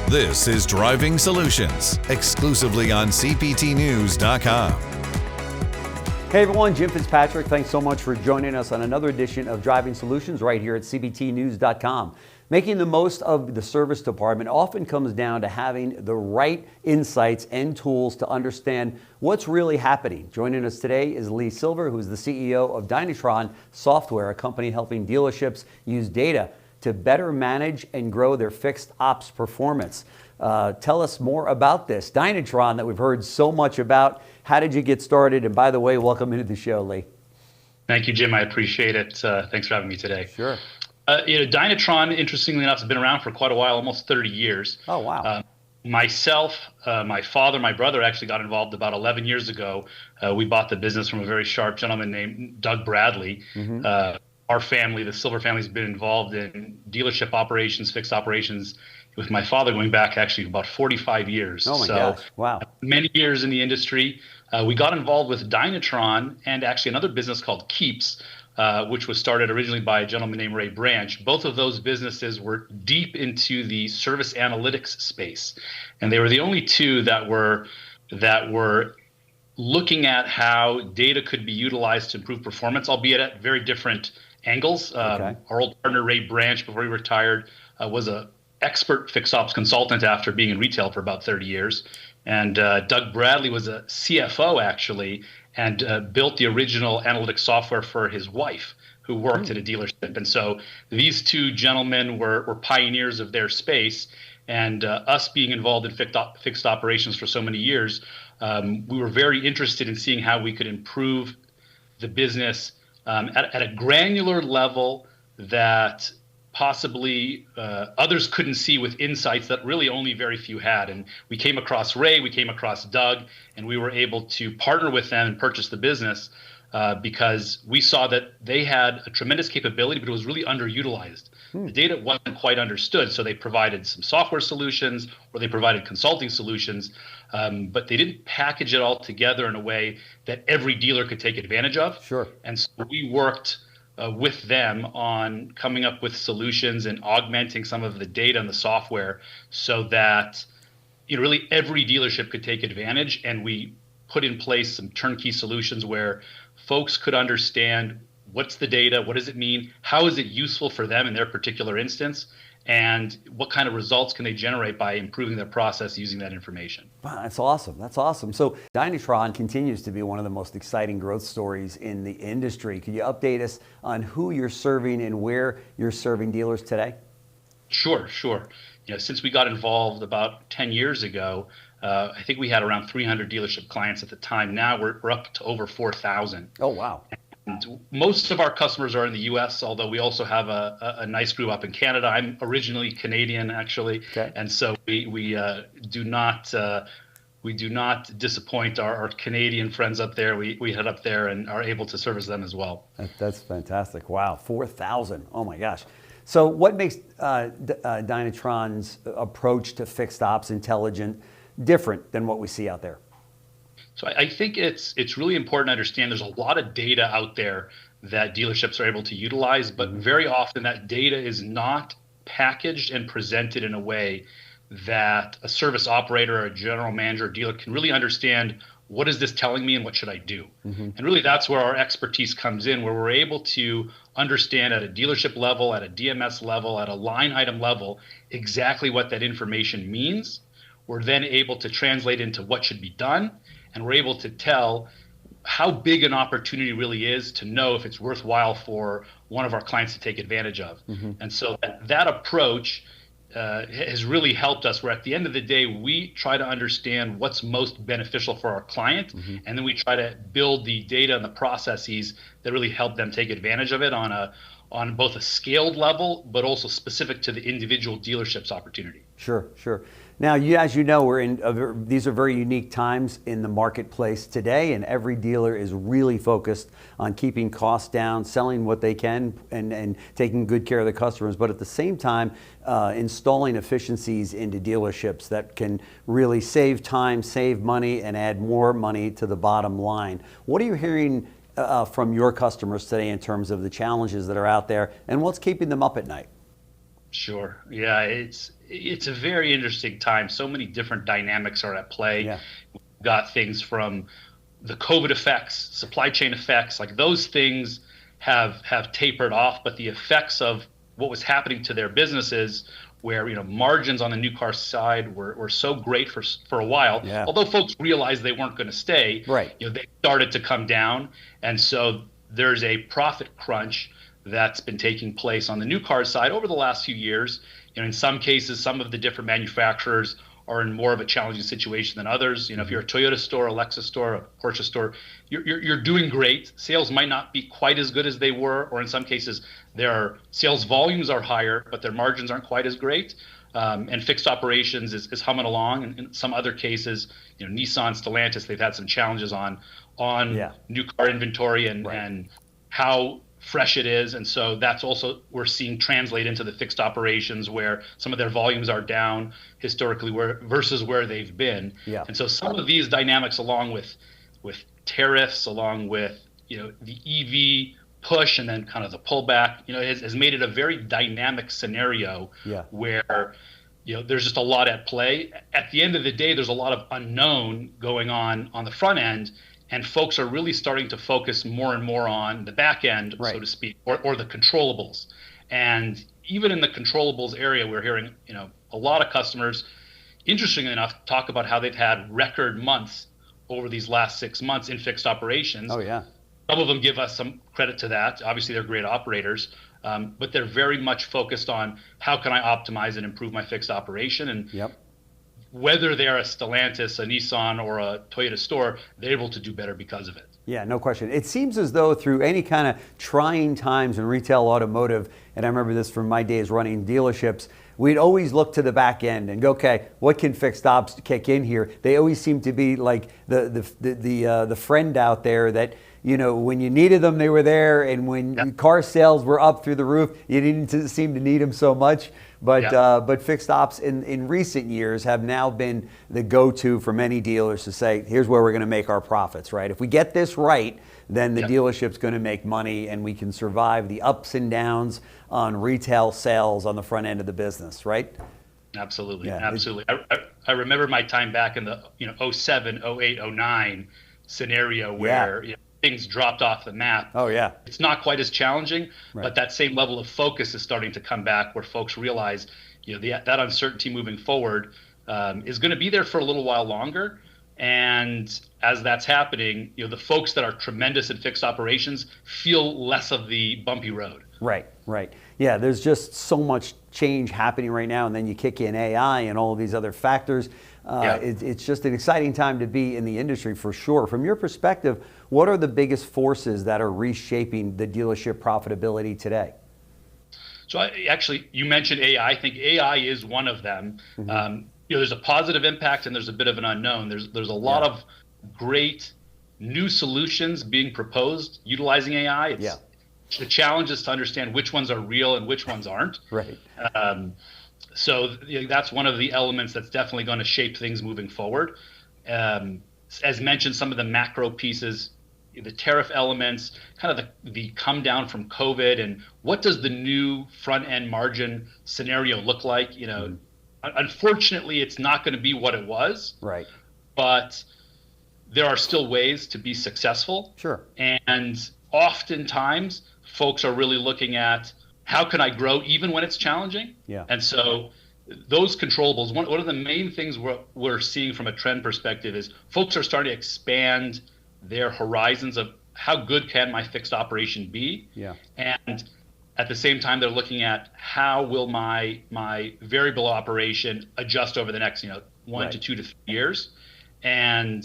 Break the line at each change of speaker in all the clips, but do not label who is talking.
This is Driving Solutions, exclusively on CBTnews.com.
Hey everyone, Jim Fitzpatrick. Thanks so much for joining us on another edition of Driving Solutions right here at CBTnews.com. Making the most of the service department often comes down to having the right insights and tools to understand what's really happening. Joining us today is Leigh Silver, who's the CEO of Dynatron Software, a company helping dealerships use data to better manage and grow their fixed ops performance. Tell us more about this. Dynatron that we've heard so much about. How did you get started? And by the way, welcome into the show, Leigh.
Thank you, Jim. I appreciate it. Thanks for having me today.
Sure.
Dynatron, interestingly enough, has been around for quite a while, almost 30 years.
Oh, wow.
Myself, my father, my brother actually got involved about 11 years ago. We bought the business from a very sharp gentleman named Doug Bradley. Mm-hmm. Our family, the Silver family, has been involved in dealership operations, fixed operations, with my father going back actually about 45 years.
Oh my gosh, wow.
Many years in the industry. We got involved with Dynatron and actually another business called Keeps, which was started originally by a gentleman named Ray Branch. Both of those businesses were deep into the service analytics space. And they were the only two that were looking at how data could be utilized to improve performance, albeit at very different angles.
Okay.
Our old partner, Ray Branch, before he retired, was an expert fixed ops consultant after being in retail for about 30 years. And Doug Bradley was a CFO, actually, and built the original analytics software for his wife, who worked at a dealership. And so these two gentlemen were pioneers of their space. And us being involved in fixed operations for so many years, we were very interested in seeing how we could improve the business at a granular level that possibly others couldn't see, with insights that really only very few had. And we came across Ray, we came across Doug, and we were able to partner with them and purchase the business because we saw that they had a tremendous capability, but it was really underutilized. The data wasn't quite understood, so they provided some software solutions or they provided consulting solutions, but they didn't package it all together in a way that every dealer could take advantage of.
Sure.
And so we worked with them on coming up with solutions and augmenting some of the data and the software so that really every dealership could take advantage. And we put in place some turnkey solutions where folks could understand what's the data, what does it mean, how is it useful for them in their particular instance, and what kind of results can they generate by improving their process using that information.
Wow, that's awesome. That's awesome. So Dynatron continues to be one of the most exciting growth stories in the industry. Could you update us on who you're serving and where you're serving dealers today?
Sure. Since we got involved about 10 years ago, I think we had around 300 dealership clients at the time. Now we're up to over 4,000.
Oh, wow.
And most of our customers are in the U.S., although we also have a nice group up in Canada. I'm originally Canadian, actually,
okay.
And so we do not disappoint our Canadian friends up there. We head up there and are able to service them as well.
That's fantastic. Wow, 4,000. Oh my gosh. So what makes Dynatron's approach to fixed ops intelligent different than what we see out there?
So I think it's really important to understand there's a lot of data out there that dealerships are able to utilize, but very often that data is not packaged and presented in a way that a service operator or a general manager or dealer can really understand, what is this telling me and what should I do? Mm-hmm. And really that's where our expertise comes in, where we're able to understand at a dealership level, at a DMS level, at a line item level, exactly what that information means. We're then able to translate into what should be done. And we're able to tell how big an opportunity really is to know if it's worthwhile for one of our clients to take advantage of. Mm-hmm. And so that approach has really helped us, where at the end of the day, we try to understand what's most beneficial for our client. Mm-hmm. And then we try to build the data and the processes that really help them take advantage of it on both a scaled level, but also specific to the individual dealership's opportunity.
Sure. Now, as you know, these are very unique times in the marketplace today, and every dealer is really focused on keeping costs down, selling what they can, and taking good care of the customers, but at the same time, installing efficiencies into dealerships that can really save time, save money, and add more money to the bottom line. What are you hearing from your customers today in terms of the challenges that are out there, and what's keeping them up at night?
Sure. Yeah, it's a very interesting time. So many different dynamics are at play.
Yeah.
We've got things from the COVID effects, supply chain effects, like those things have tapered off, but the effects of what was happening to their businesses, where margins on the new car side were so great for a while,
Yeah.
although folks realized they weren't going to stay,
Right.
They started to come down, and so there's a profit crunch that's been taking place on the new car side over the last few years. In some cases, some of the different manufacturers are in more of a challenging situation than others. If you're a Toyota store, a Lexus store, a Porsche store, you're doing great. Sales might not be quite as good as they were, or in some cases, their sales volumes are higher, but their margins aren't quite as great. And fixed operations is humming along. And in some other cases, Nissan, Stellantis, they've had some challenges on new car inventory and how fresh it is. And so that's also we're seeing translate into the fixed operations, where some of their volumes are down historically versus where they've been.
Yeah.
And so some of these dynamics, along with tariffs, along with the EV push and then kind of the pullback, has made it a very dynamic scenario.
Yeah.
Where there's just a lot at play. At the end of the day, there's a lot of unknown going on the front end, and folks are really starting to focus more and more on the back end, so to speak, or the controllables. And even in the controllables area, we're hearing a lot of customers, interestingly enough, talk about how they've had record months over these last 6 months in fixed operations.
Oh yeah.
Some of them give us some credit to that. Obviously, they're great operators, but they're very much focused on how can I optimize and improve my fixed operation. And whether they're a Stellantis, a Nissan, or a Toyota store, they're able to do better because of it.
Yeah, no question. It seems as though through any kind of trying times in retail automotive, and I remember this from my days running dealerships, we'd always look to the back end and go, okay, what can fixed ops kick in here? They always seem to be like the friend out there that, when you needed them, they were there, and when car sales were up through the roof, you didn't seem to need them so much. But fixed ops in recent years have now been the go-to for many dealers to say, here's where we're going to make our profits, right? If we get this right, then the dealership's going to make money, and we can survive the ups and downs on retail sales on the front end of the business, right?
Absolutely, absolutely. I remember my time back in the 07, 08, 09 scenario where things dropped off the map.
Oh yeah.
It's not quite as challenging, but that same level of focus is starting to come back, where folks realize that uncertainty moving forward is going to be there for a little while longer. And as that's happening, the folks that are tremendous at fixed operations feel less of the bumpy road.
Right. Yeah, there's just so much change happening right now, and then you kick in AI and all of these other factors. It's just an exciting time to be in the industry for sure. From your perspective, what are the biggest forces that are reshaping the dealership profitability today?
So you mentioned AI. I think AI is one of them. There's a positive impact and there's a bit of an unknown. There's a lot of great new solutions being proposed utilizing AI. The challenge is to understand which ones are real and which ones aren't.
Right.
So that's one of the elements that's definitely going to shape things moving forward. As mentioned, some of the macro pieces, the tariff elements, kind of the come down from COVID, and what does the new front end margin scenario look like? Unfortunately, it's not going to be what it was.
Right.
But there are still ways to be successful.
Sure.
And oftentimes, folks are really looking at how can I grow even when it's challenging? Yeah. And so those controllables, one of the main things we're seeing from a trend perspective is folks are starting to expand their horizons of how good can my fixed operation be? Yeah. And at the same time, they're looking at how will my variable operation adjust over the next 1 to 2 to 3 years. And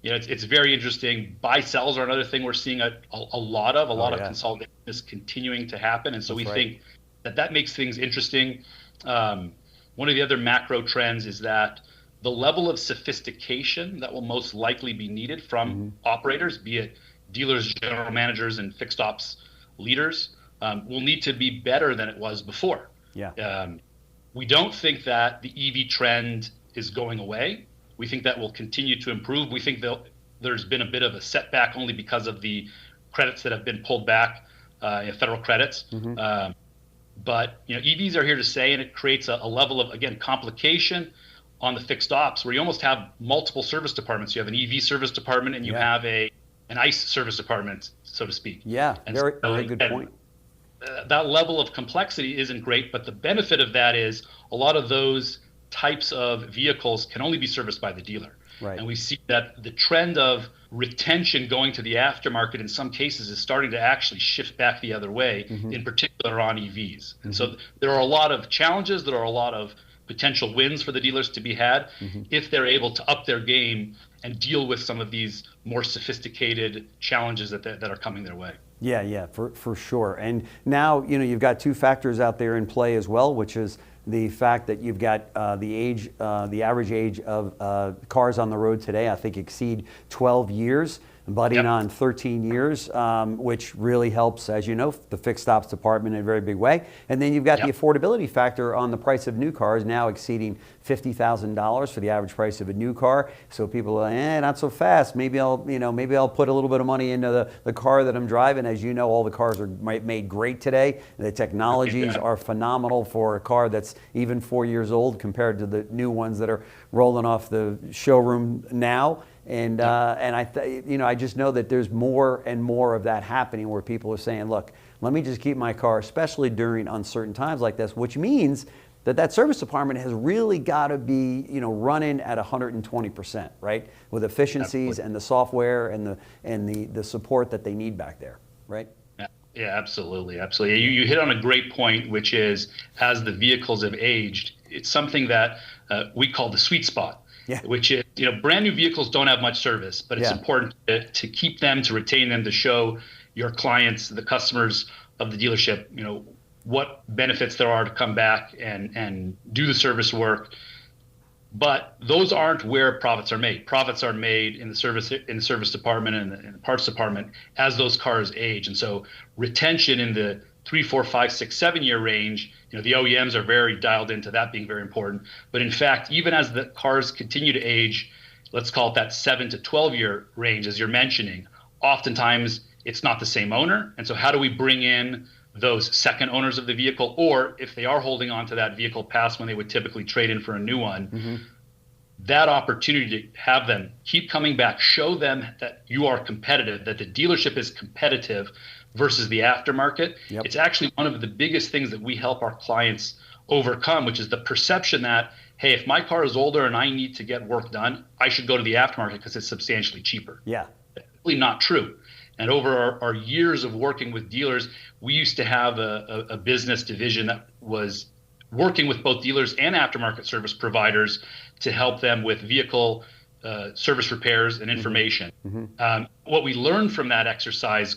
it's very interesting. Buy sells are another thing we're seeing a lot of consolidation is continuing to happen, and so we think that makes things interesting. One of the other macro trends is that the level of sophistication that will most likely be needed from operators, be it dealers, general managers, and fixed ops leaders, will need to be better than it was before. Yeah. We don't think that the EV trend is going away. We think that will continue to improve. We think there's been a bit of a setback only because of the credits that have been pulled back, federal credits. But EVs are here to stay, and it creates a level of, again, complication on the fixed ops where you almost have multiple service departments. You have an EV service department, and you have an ICE service department, so to speak.
Yeah,
and
very good point.
That level of complexity isn't great, but the benefit of that is a lot of those types of vehicles can only be serviced by the dealer.
Right.
And we see that the trend of retention going to the aftermarket in some cases is starting to actually shift back the other way, in particular on EVs. And so there are a lot of challenges, there are a lot of potential wins for the dealers to be had if they're able to up their game and deal with some of these more sophisticated challenges that are coming their way.
Yeah, for sure. And now, you've got two factors out there in play as well, which is the fact that you've got the average age of cars on the road today, I think exceed 12 years, budding on 13 years, which really helps, as you know, the fixed ops department in a very big way. And then you've got the affordability factor on the price of new cars now exceeding $50,000 for the average price of a new car. So people are, not so fast. Maybe I'll put a little bit of money into the car that I'm driving. As you know, all the cars are made great today. The technologies are phenomenal for a car that's even 4 years old compared to the new ones that are rolling off the showroom now. And I just know that there's more and more of that happening where people are saying, look, let me just keep my car, especially during uncertain times like this, which means that service department has really got to be, running at 120%, right? With efficiencies and the software and the support that they need back there, right?
Yeah, absolutely. You hit on a great point, which is as the vehicles have aged, it's something that we call the sweet spot. Yeah. Which is, brand new vehicles don't have much service, but it's important to keep them, to retain them, to show your clients, the customers of the dealership, what benefits there are to come back and do the service work. But those aren't where profits are made. Profits are made in the service department and in the parts department as those cars age. And so retention in the 3, 4, 5, 6, 7 year range, the OEMs are very dialed into that being very important. But in fact, even as the cars continue to age, let's call it that 7 to 12 year range, as you're mentioning, oftentimes it's not the same owner. And so how do we bring in those second owners of the vehicle, or if they are holding on to that vehicle past when they would typically trade in for a new one, that opportunity to have them keep coming back, show them that you are competitive, that the dealership is competitive versus the aftermarket. It's actually one of the biggest things that we help our clients overcome, which is the perception that, hey, if my car is older and I need to get work done, I should go to the aftermarket because it's substantially cheaper.
Yeah.
That's really not true. And over our years of working with dealers, we used to have a business division that was working with both dealers and aftermarket service providers to help them with vehicle service repairs and information. What we learned from that exercise,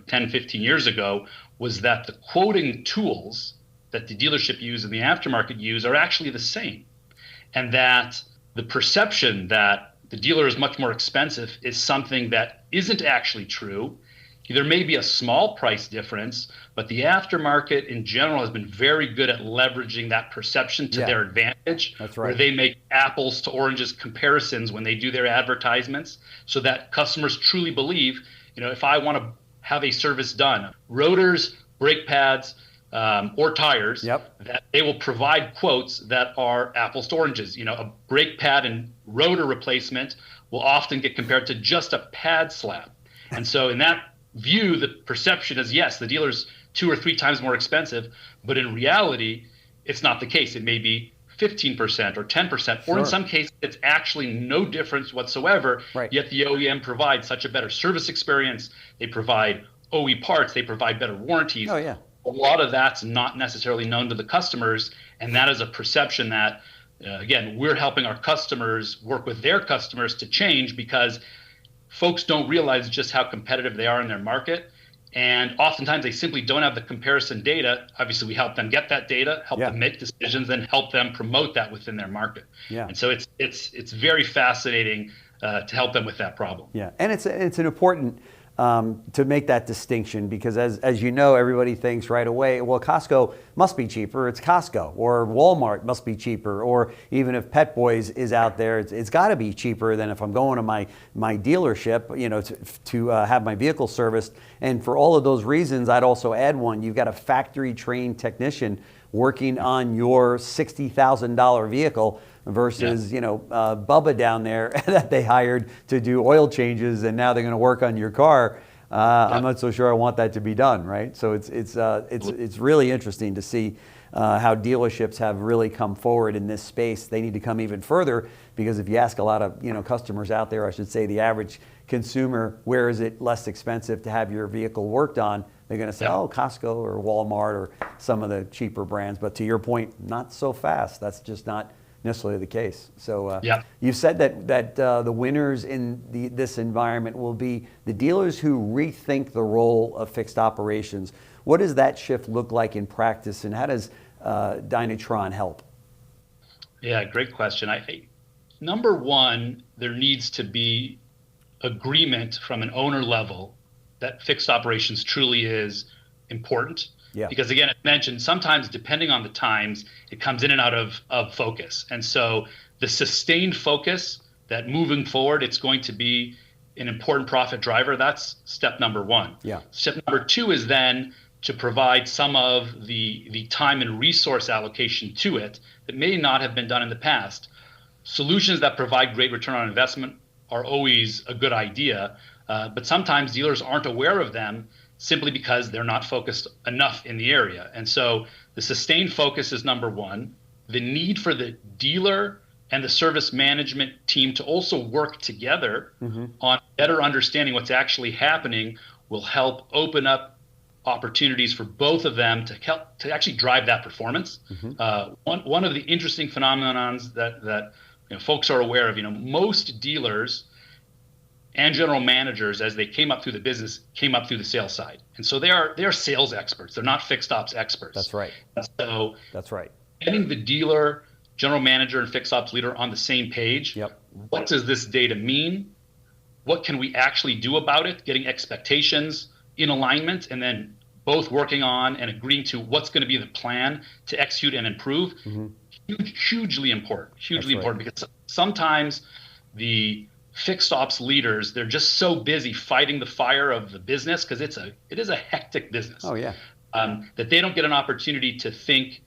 10, 15 years ago, was that the quoting tools that the dealership use and the aftermarket use are actually the same. And that the perception that the dealer is much more expensive is something that isn't actually true. There may be a small price difference, but the aftermarket in general has been very good at leveraging that perception to their advantage.
That's right.
Where they make apples to oranges comparisons when they do their advertisements, so that customers truly believe, if I want to have a service done, rotors, brake pads, or tires, that they will provide quotes that are apples to oranges. A brake pad and rotor replacement will often get compared to just a pad slab. And so in that view, the perception is, yes, the dealer's 2 or 3 times more expensive, but in reality, it's not the case. It may be 15% or 10%, or in some cases, it's actually no difference whatsoever, yet the OEM provides such a better service experience. They provide OE parts, they provide better warranties.
Oh, yeah.
A lot of that's not necessarily known to the customers, and that is a perception that, again, we're helping our customers work with their customers to change, because folks don't realize just how competitive they are in their market. And oftentimes they simply don't have the comparison data. Obviously, we help them get that data, help them make decisions, and help them promote that within their market. And so it's very fascinating to help them with that problem.
And it's an important to make that distinction, because as you know, everybody thinks right away, well, Costco must be cheaper, it's Costco, or Walmart must be cheaper, or even if Pet Boys is out there, it's got to be cheaper than if I'm going to my dealership, you know, to have my vehicle serviced. And for all of those reasons, I'd also add one: you've got a factory trained technician working on your $60,000 vehicle versus, you know, Bubba down there that they hired to do oil changes, and now they're going to work on your car. I'm not so sure I want that to be done, right? So it's really interesting to see how dealerships have really come forward in this space. They need to come even further, because if you ask a lot of, you know, customers out there, I should say the average consumer, where is it less expensive to have your vehicle worked on? They're going to say, oh, Costco or Walmart or some of the cheaper brands. But to your point, not so fast. That's just not necessarily the case. So you've said that the winners in this environment will be the dealers who rethink the role of fixed operations. What does that shift look like in practice, and how does Dynatron help?
Yeah, great question. Number one, there needs to be agreement from an owner level that fixed operations truly is important. Yeah. Because again, as mentioned, sometimes depending on the times, it comes in and out of focus. And so the sustained focus that moving forward, it's going to be an important profit driver. That's step number one. Yeah. Step number two is then to provide some of the time and resource allocation to it that may not have been done in the past. Solutions that provide great return on investment are always a good idea, but sometimes dealers aren't aware of them simply because they're not focused enough in the area. And so the sustained focus is number one. The need for the dealer and the service management team to also work together on better understanding what's actually happening will help open up opportunities for both of them to actually drive that performance. One of the interesting phenomenons that you know, folks are aware of, you know, most dealers and general managers, as they came up through the business, came up through the sales side. And so they are sales experts. They're not fixed ops experts.
That's right.
So
that's right.
Getting the dealer, general manager, and fixed ops leader on the same page. Yep. What does this data mean? What can we actually do about it? Getting expectations in alignment, and then both working on and agreeing to what's going to be the plan to execute and improve. Hugely important. Hugely important, because sometimes the fixed ops leaders, they're just so busy fighting the fire of the business, because it is a hectic business. Oh yeah. That they don't get an opportunity to think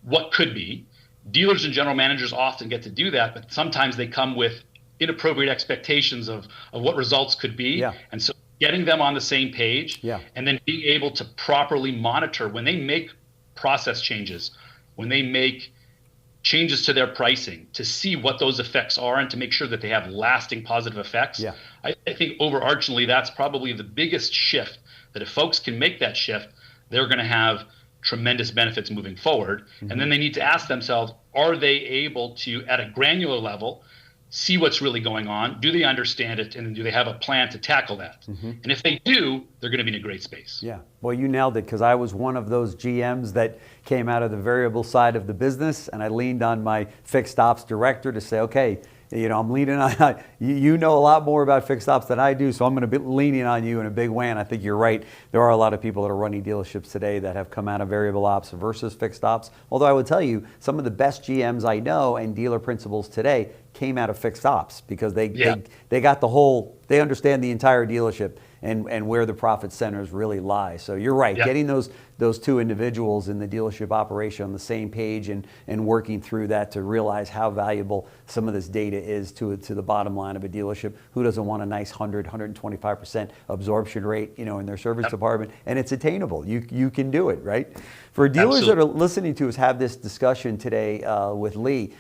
what could be. Dealers and general managers often get to do that, but sometimes they come with inappropriate expectations of what results could be. Yeah. And so getting them on the same page, and then being able to properly monitor when they make process changes, when they make changes to their pricing, to see what those effects are and to make sure that they have lasting positive effects. Yeah. I think overarchingly, that's probably the biggest shift, that if folks can make that shift, they're going to have tremendous benefits moving forward. And then they need to ask themselves, are they able to, at a granular level, see what's really going on? Do they understand it? And do they have a plan to tackle that? And if they do, they're going to be in a great space. Yeah.
Well, you nailed it, because I was one of those GMs that came out of the variable side of the business, and I leaned on my fixed ops director to say, okay, you know, I'm leaning on, you know a lot more about fixed ops than I do, so I'm going to be leaning on you in a big way. And I think you're right. There are a lot of people that are running dealerships today that have come out of variable ops versus fixed ops. Although I would tell you, some of the best GMs I know and dealer principals today came out of fixed ops, because they got the whole, they understand the entire dealership and where the profit centers really lie. So you're right, getting those two individuals in the dealership operation on the same page and working through that to realize how valuable some of this data is to the bottom line of a dealership. Who doesn't want a nice 125% absorption rate, you know, in their service department? And it's attainable. You can do it, right? For dealers that are listening to us have this discussion today with Leigh,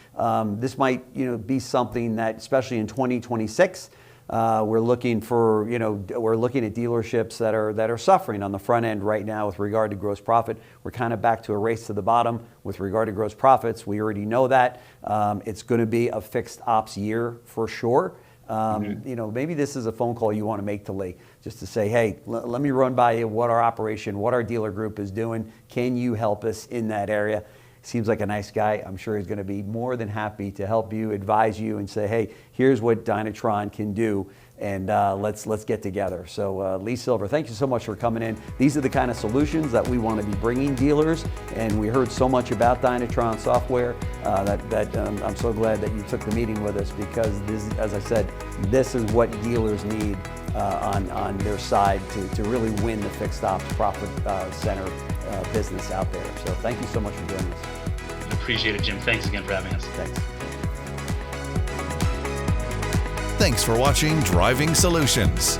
this might, you know, be something that, especially in 2026, we're looking at dealerships that are suffering on the front end right now with regard to gross profit. We're kind of back to a race to the bottom with regard to gross profits. We already know that. It's going to be a fixed ops year for sure. You know, maybe this is a phone call you want to make to Leigh, just to say, hey, let me run by you what our operation, what our dealer group is doing. Can you help us in that area? Seems like a nice guy. I'm sure he's going to be more than happy to help you, advise you, and say, hey, here's what Dynatron can do. and let's get together. So Leigh Silver, thank you so much for coming in. These are the kind of solutions that we want to be bringing dealers, and we heard so much about Dynatron Software that I'm so glad that you took the meeting with us, because this, as I said, this is what dealers need on their side to really win the fixed ops profit center business out there. So thank you so much for joining us.
Appreciate it, Jim. Thanks again for having us.
Thanks.
Thanks for watching Driving Solutions.